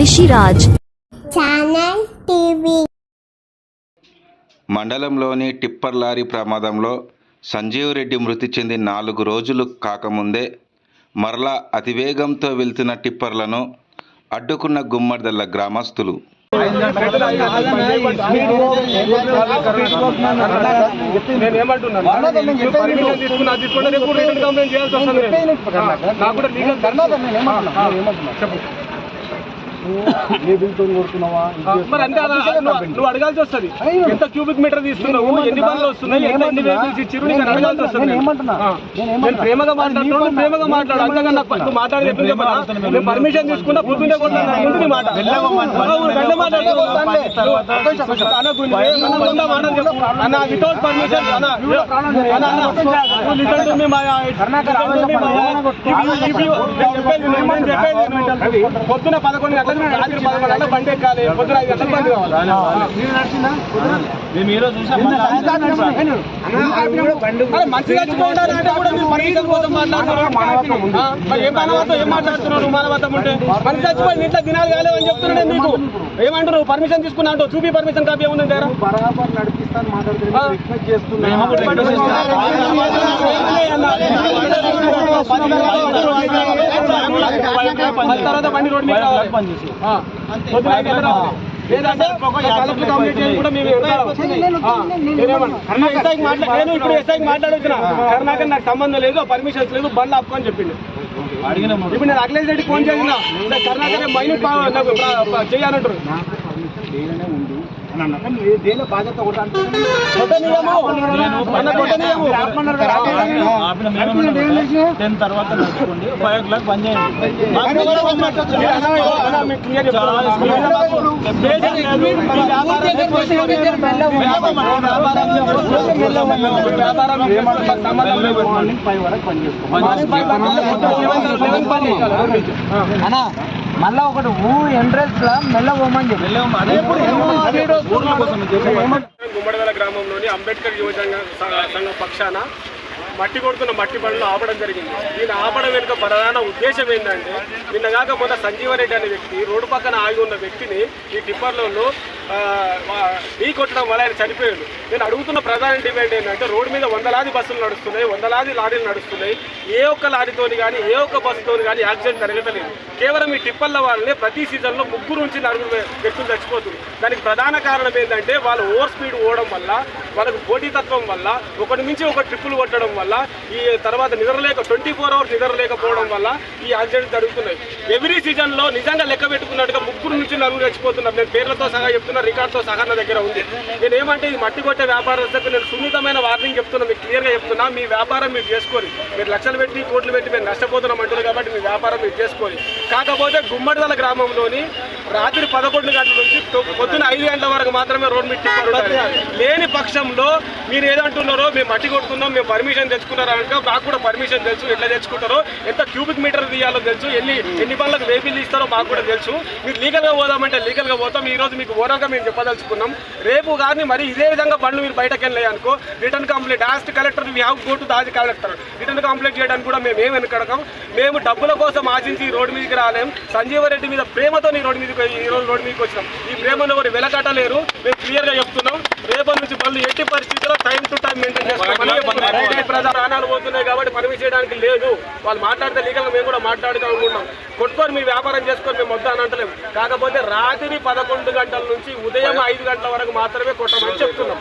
Rishiraj channel TV. మండలంలోని tipper lorry ప్రమాదంలో సంజీవ్ రెడ్డి మృతి చెంది 4 రోజులు కాకముందే మరలా అతివేగంతో వెళ్తున్న టిప్పర్లను అడ్డుకున్న గుమ్మడిదల్ల గ్రామస్తులు. నువ్వు అడగాల్సి వస్తుంది. ఎంత క్యూబిక్ మీటర్ తీసుకున్నావు, ఎన్ని బండ్లు వస్తున్నాయి, ఎన్ని వెహికల్స్ ఇచ్చిరు, నీకు అడగాల్సి వస్తుంది. నేను ప్రేమగా మాట్లాడుతున్నాను, ప్రేమగా మాట్లాడు. అంతగా నాకు మాట్లాడి చెప్పింది చెప్పనా? నేను పర్మిషన్ తీసుకున్నా పొద్దున్నే కొట్టాను మాట అన్న వితౌట్ పర్మిషన్ పొద్దున 11 గంటలకు రాత్రి 11 గంటలకు బండి ఎక్కాలి, పొద్దున 5 గంటలకు బండి కావాలి. మంచి చచ్చిపోవాలంటే కూడా మీరు పర్మిషన్ కోసం మాట్లాడుతున్నారు. ఏం మానవత్వం, ఏం మాట్లాడుతున్నావు? మానవత్వం ఉంటే మనిషి చచ్చిపోయి ఇంట్లో దినాలు కాలేవు అని చెప్తున్నాను నేను నీకు. ఏమంటారు? పర్మిషన్ తీసుకున్నా అంటూ చూపి పర్మిషన్ కాపీ ఏముంది దగ్గర? బరాబర్ నడిపిస్తాను తర్వాత బండి రోడ్ మీద నేను ఇప్పుడు ఎస్ఐకి మాట్లాడుతున్నా. కర్ణాకర్ నాకు సంబంధం లేదు, పర్మిషన్స్ లేదు, బండ్లు ఆపుకొని చెప్పిండు. ఇప్పుడు నేను అఖిలేష్ రెడ్డి ఫోన్ చేసిన కర్ణాకర్ మైనింగ్ చేయాలంటారు. దేని బాధ్యత తర్వాత నడుచుకోండి. 5 o'clock బంద్ చేయండి. మళ్ళా ఒకటి ఎంట్రెన్స్ లా మెల్ల పోమని చెప్పి గుమ్మడిదల గ్రామంలోని అంబేద్కర్ యువజన సంఘం పక్షాన మట్టి కొడుతున్న మట్టి బండ్లు ఆపడం జరిగింది. దీన్ని ఆపడం వెనుక ప్రధాన ఉద్దేశం ఏంటంటే, నిన్నగాక మొన్న సంజీవరెడ్డి అనే వ్యక్తి రోడ్డు పక్కన ఆగి ఉన్న వ్యక్తిని ఈ టిప్పర్లలో ఢీ కొట్టడం వల్ల ఆయన చనిపోయాడు. నేను అడుగుతున్న ప్రధాన డిమాండ్ ఏంటంటే, రోడ్డు మీద 100లాది బస్సులు నడుస్తున్నాయి, 100లాది లారీలు నడుస్తున్నాయి. ఏ ఒక్క లారీతోని కానీ ఏ ఒక్క బస్సుతోని కానీ యాక్సిడెంట్ జరగలేదు. కేవలం ఈ టిప్పర్ల వాళ్ళనే ప్రతి సీజన్లో 3 నుంచి 4 వ్యక్తులు చచ్చిపోతుంది. దానికి ప్రధాన కారణం ఏంటంటే, వాళ్ళు ఓవర్ స్పీడ్ పోవడం వల్ల, వాళ్ళకు పోటీతత్వం వల్ల, ఒకటి నుంచి ఒక ట్రిప్పులు కొట్టడం వల్ల, ఈ తర్వాత 24 hours నిద్రలేకపోవడం వల్ల ఈ యాక్సిడెంట్ జరుగుతున్నాయి. ఎవ్రీ సీజన్లో నిజంగా లెక్క పెట్టుకున్నట్టుగా 3 నుంచి 4 చచ్చిపోతున్నారు. నేను పేర్లతో సహా చెప్తున్నా, రికార్డ్తో సహా నా దగ్గర ఉంది. నేను ఏమంటే, ఇది మట్టి కొట్టే వ్యాపారస్తులకు నేను సున్నితమైన వార్నింగ్ చెప్తున్నా, మీకు క్లియర్గా చెప్తున్నా. మీ వ్యాపారం మీరు చేసుకోవాలి. మీరు లక్షలు పెట్టి కోట్లు పెట్టి మేము నష్టపోతున్నాం అంటున్నారు కాబట్టి మీ వ్యాపారం మీరు చేసుకోవాలి. కాకపోతే గుమ్మడిదల గ్రామంలోని రాత్రి 11 గంటల నుంచి పొద్దున 5 గంటల వరకు మాత్రమే రోడ్ మీద టిప్పర్ లేని పక్షంలో మీరు ఏదంటున్నారో, మేము మట్టి కొడుతున్నాం, మేము పర్మిషన్ తెచ్చుకున్నారా అంటే, మాకు కూడా పర్మిషన్ తెలుసు. ఎట్లా తెచ్చుకుంటారో, ఎంత క్యూబిక్ మీటర్ తీయాలో తెలుసు, ఎన్ని బండ్లకు వెహికల్ ఇస్తారో మాకు కూడా తెలుసు. మీరు లీగల్గా పోదామంటే లీగల్గా పోతాం. ఈ రోజు మీకు ఓరల్గా మేము చెప్పదలుచుకున్నాం. రేపు కానీ మరి ఇదే విధంగా బండ్లు మీరు బయటకు వెళ్ళాయి అనుకో, return complaint as collector we have go to the collector. Return complaint చేయడానికి కూడా మేము ఏమి వెనకడకం. మేము డబ్బుల కోసం ఆశించి ఈ రోడ్డు మీదకి రాలేం. సంజీవరెడ్డి మీద ప్రేమతో ఈ రోజు రోడ్డు మీదకి వచ్చినాం. ఈ ప్రేమను ఎవరు వెలకట్టలేరు. మేము క్లియర్గా చెప్తున్నాం. రేపటి నుంచి బండ్లు ఎట్టి పరిస్థితుల్లో టైం టు టైం మెయింటైన్ చేసుకోవాలి. ప్రాణాలు పోతున్నాయి కాబట్టి పర్మిషన్ చేయడానికి లేదు. వాళ్ళు మాట్లాడితే లీగల్గా మేము కూడా మాట్లాడుతూ అనుకుంటున్నాం. కొట్టుకొని మీ వ్యాపారం చేసుకొని మేము వద్దా అని అంటలేము. కాకపోతే రాత్రి 11 గంటల నుంచి ఉదయం 5 గంటల వరకు మాత్రమే కొట్టమని చెప్తున్నాం.